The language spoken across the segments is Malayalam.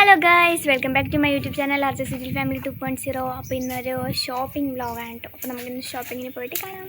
Hello guys, welcome back to my YouTube channel ആർജസ് സിറ്റിൽ ഫാമിലി 2.0. അപ്പോൾ ഇന്നൊരു ഷോപ്പിംഗ് വ്ളോഗാണ് കേട്ടോ. അപ്പോൾ നമുക്കിന്ന് ഷോപ്പിങ്ങിന് പോയിട്ട് കാണാം.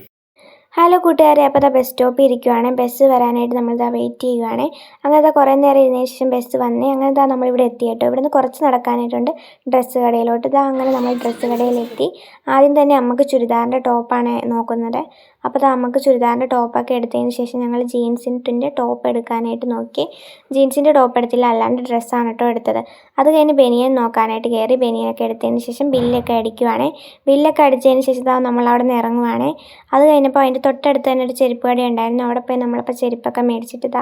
ഹലോ കൂട്ടുകാരെ, അപ്പോൾ ബസ് സ്റ്റോപ്പിൽ ഇരിക്കുവാണ്. ബസ് വരാനായിട്ട് നമ്മളിതാ വെയിറ്റ് ചെയ്യുകയാണ്. അങ്ങനത്തെ കുറേ നേരം ഇരുന്നതിന് ശേഷം ബസ് വന്നേ. അങ്ങനത്തെ നമ്മളിവിടെ എത്തി കേട്ടോ. ഇവിടെ നിന്ന് കുറച്ച് നടക്കാനായിട്ടുണ്ട് ഡ്രസ്സ് കടയിലോട്ട്. ഇതാ അങ്ങനെ നമ്മൾ ഡ്രസ്സ് കടയിലെത്തി. ആദ്യം തന്നെ നമുക്ക് ചുരിദാറിൻ്റെ ടോപ്പാണ് നോക്കുന്നത്. അപ്പോൾ നമുക്ക് ചുരിദാറിൻ്റെ ടോപ്പൊക്കെ എടുത്തതിന് ശേഷം ഞങ്ങൾ ജീൻസിൻ്റെ ടോപ്പ് എടുക്കാനായിട്ട് നോക്കി. ജീൻസിൻ്റെ ടോപ്പ് എടുത്തില്ല, അല്ലാണ്ട് ഡ്രസ്സാണ് കേട്ടോ എടുത്തത്. അത് കഴിഞ്ഞ് ബനിയൻ നോക്കാനായിട്ട് കയറി. ബനിയനൊക്കെ എടുത്തതിന് ശേഷം ബില്ലൊക്കെ അടിക്കുവാണ്. ബില്ലൊക്കെ അടിച്ചതിന് ശേഷം നമ്മളവിടെ നിന്ന് ഇറങ്ങുവാണ്. അത് കഴിഞ്ഞപ്പോൾ അതിൻ്റെ തൊട്ടടുത്ത് തന്നെ ഒരു ചെരുപ്പ് കട ഉണ്ടായിരുന്നു. അവിടെ പോയി നമ്മളിപ്പോൾ ചെരുപ്പൊക്കെ മേടിച്ചിട്ട്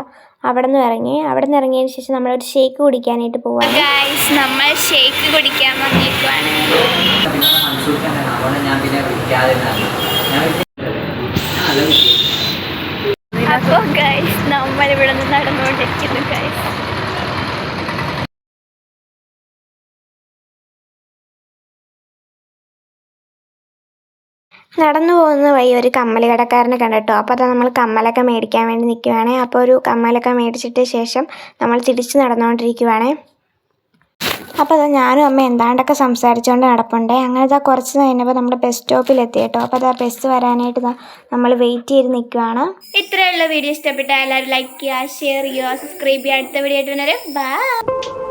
അവിടെ നിന്ന് ഇറങ്ങി. അവിടെ നിന്ന് ഇറങ്ങിയതിന് ശേഷം നമ്മളൊരു ഷേക്ക് കുടിക്കാനായിട്ട് പോവാണ്. നമ്മൾ ഷേക്ക് കുടിക്കാൻ വന്നിരിക്കുവാണ്. അപ്പോൾ ഗൈസ് നമ്മളിവിടെ നിന്ന് നടന്നുകൊണ്ടിരിക്കുന്നു ഗൈസ്. നടന്നു പോകുന്ന വഴി ഒരു കമ്മൽ കടക്കാരനെ കണ്ടിട്ടോ. അപ്പോൾ നമ്മൾ കമ്മലൊക്കെ മേടിക്കാൻ വേണ്ടി നിൽക്കുവാണ്. അപ്പോൾ ഒരു കമ്മലൊക്കെ മേടിച്ചിട്ട് ശേഷം നമ്മൾ തിരിച്ച് നടന്നുകൊണ്ടിരിക്കുവാണ്. അപ്പോൾ ഞാനും അമ്മ എന്താണ്ടൊക്കെ സംസാരിച്ചുകൊണ്ട് നടപ്പുണ്ട്. അങ്ങനെ കുറച്ച് കഴിഞ്ഞപ്പോൾ നമ്മുടെ ബസ് സ്റ്റോപ്പിലെത്തി കേട്ടോ. അപ്പോൾ ബസ് വരാനായിട്ട് നമ്മൾ വെയിറ്റ് ചെയ്ത് നിൽക്കുവാണ്. ഇത്രയുള്ള വീഡിയോ ഇഷ്ടപ്പെട്ടാൽ എല്ലാവരും ലൈക്ക് ചെയ്യുക, ഷെയർ ചെയ്യുക, സബ്സ്ക്രൈബ് ചെയ്യുക. അടുത്ത വീഡിയോ ആയിട്ട് വരെ ബൈ.